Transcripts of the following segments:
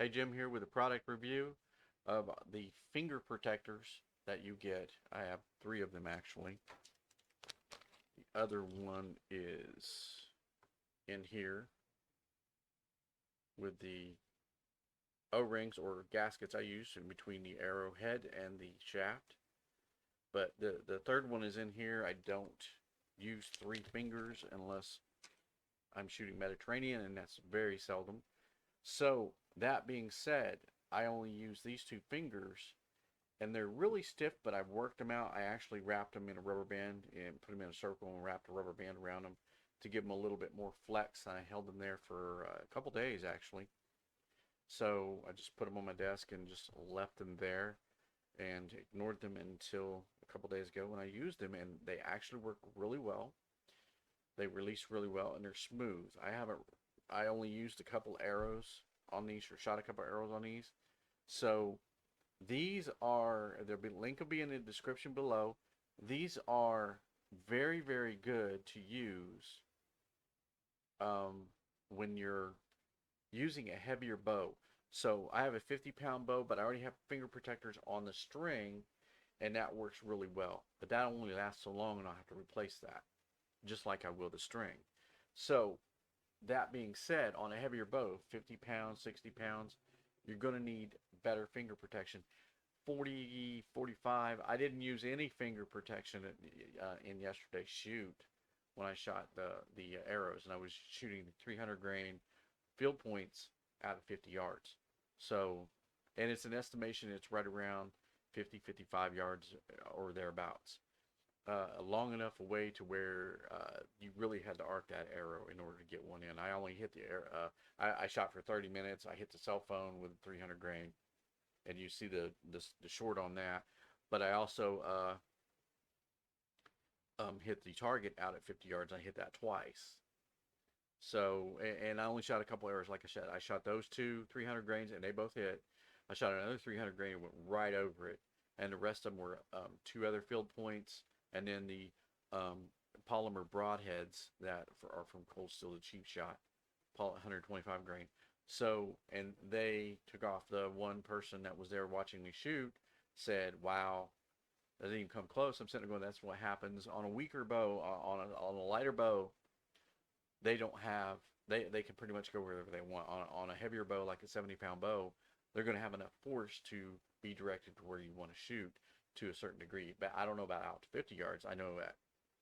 Hey Jim here with a product review of the finger protectors that you get. I have three of them actually. The other one is in here with the O-rings or gaskets I use in between the arrowhead and the shaft. But the third one is in here. I don't use three fingers unless I'm shooting Mediterranean, and that's very seldom. So that being said, I only use these two fingers and they're really stiff, but I've worked them out. I actually wrapped them in a rubber band and put them in a circle and wrapped a rubber band around them to give them a little bit more flex. I held them there for a couple days actually. So I just put them on my desk and just left them there and ignored them until a couple days ago when I used them, and they actually work really well. They release really well and they're smooth. I only used a couple arrows on these or shot a couple arrows on these. So these are, there'll be link will be in the description below. These are very, very good to use um, when you're using a heavier bow. So I have a 50-pound bow, but I already have finger protectors on the string, and that works really well. But that only lasts so long, and I'll have to replace that, just like I will the string. So that being said, on a heavier bow, 50 pounds, 60 pounds, you're going to need better finger protection. 40, 45. I didn't use any finger protection in yesterday's shoot when I shot the arrows, and I was shooting 300 grain field points out of 50 yards. So, and it's an estimation. It's right around 50, 55 yards or thereabouts. Long enough away to where you really had to arc that arrow in order to get one in. I only hit the air. I shot for 30 minutes. I hit the cell phone with 300 grain, and you see the short on that. But I also hit the target out at 50 yards. I hit that twice. So, and I only shot a couple arrows. Like I said, I shot those two 300 grains, and they both hit. I shot another 300 grain and went right over it. And the rest of them were two other field points, and then the um, polymer broadheads that are from Cold Steel, the cheap shot, 125 grain. So, and they took off. The one person that was there watching me shoot said, "Wow, that didn't even come close." I'm sitting there going, "That's what happens on a weaker bow, on a lighter bow. They don't have they can pretty much go wherever they want. On a heavier bow like a 70-pound bow, they're going to have enough force to be directed to where you want to shoot to a certain degree. But I don't know about out to 50 yards. I know that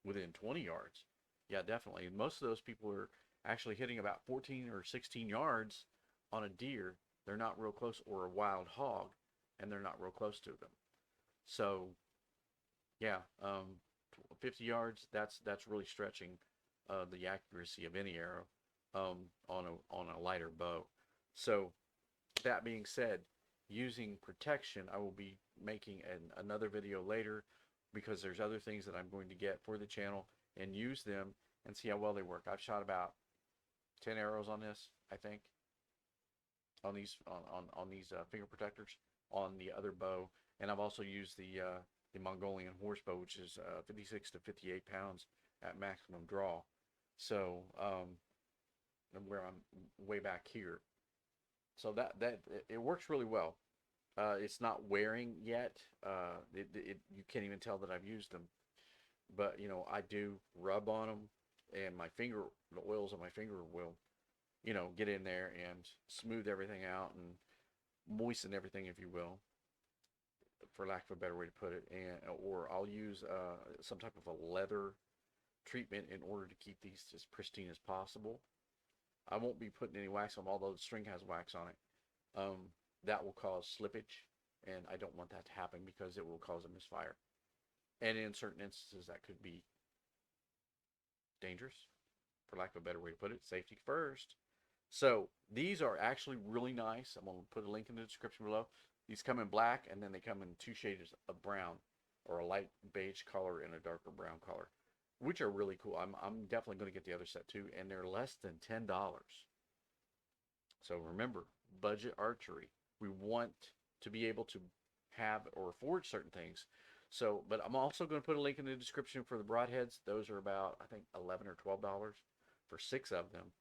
within 20 yards, yeah, definitely. Most of those people are actually hitting about 14 or 16 yards on a deer. They're not real close, or a wild hog, and they're not real close to them. So yeah, 50 yards. That's really stretching the accuracy of any arrow on a lighter bow. So that being said, using protection, I will be making another video later because there's other things that I'm going to get for the channel and use them and see how well they work. I've shot about 10 arrows on this, I think, on these finger protectors on the other bow, and I've also used the Mongolian horse bow, which is 56 to 58 pounds at maximum draw. So where I'm way back here, so that it works really well. It's not wearing yet. You can't even tell that I've used them, but I do rub on them, and the oils of my finger will get in there and smooth everything out and moisten everything, if you will, for lack of a better way to put it. And or I'll use some type of a leather treatment in order to keep these as pristine as possible. I won't be putting any wax on them, although the string has wax on it. That will cause slippage, and I don't want that to happen because it will cause a misfire. And in certain instances, that could be dangerous, for lack of a better way to put it. Safety first. So these are actually really nice. I'm going to put a link in the description below. These come in black, and then they come in two shades of brown, or a light beige color and a darker brown color, which are really cool. I'm definitely going to get the other set too, and they're less than $10. So remember, budget archery. We want to be able to have or afford certain things. So, but I'm also going to put a link in the description for the broadheads. Those are about, I think, $11 or $12 for six of them.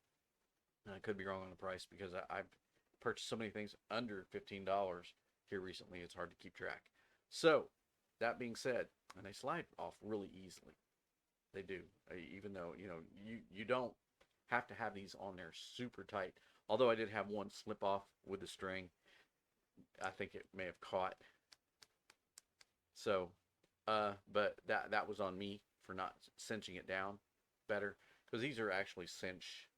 And I could be wrong on the price because I've purchased so many things under $15 here recently, it's hard to keep track. So, that being said, and they slide off really easily. They do, even though you don't have to have these on there super tight. Although I did have one slip off with the string, I think it may have caught. So, but that was on me for not cinching it down better, because these are actually cinch.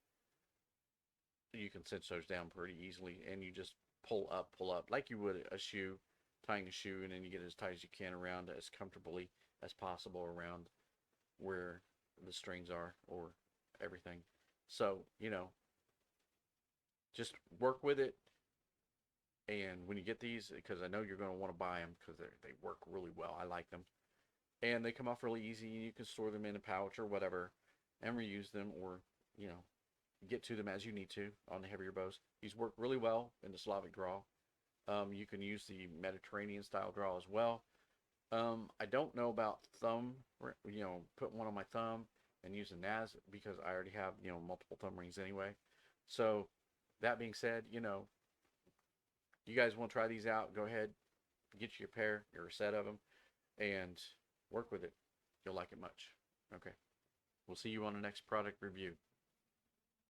You can cinch those down pretty easily, and you just pull up like you would a shoe, tying a shoe, and then you get as tight as you can around as comfortably as possible around where the strings are or everything. So, just work with it. And when you get these, because I know you're going to want to buy them because they work really well. I like them. And they come off really easy. You can store them in a pouch or whatever and reuse them, or, get to them as you need to on the heavier bows. These work really well in the Slavic draw. You can use the Mediterranean style draw as well. I don't know about thumb, putting one on my thumb and using NAS, because I already have, multiple thumb rings anyway. So that being said, you guys want to try these out, go ahead, get you a pair or a set of them, and work with it. You'll like it much. Okay. We'll see you on the next product review.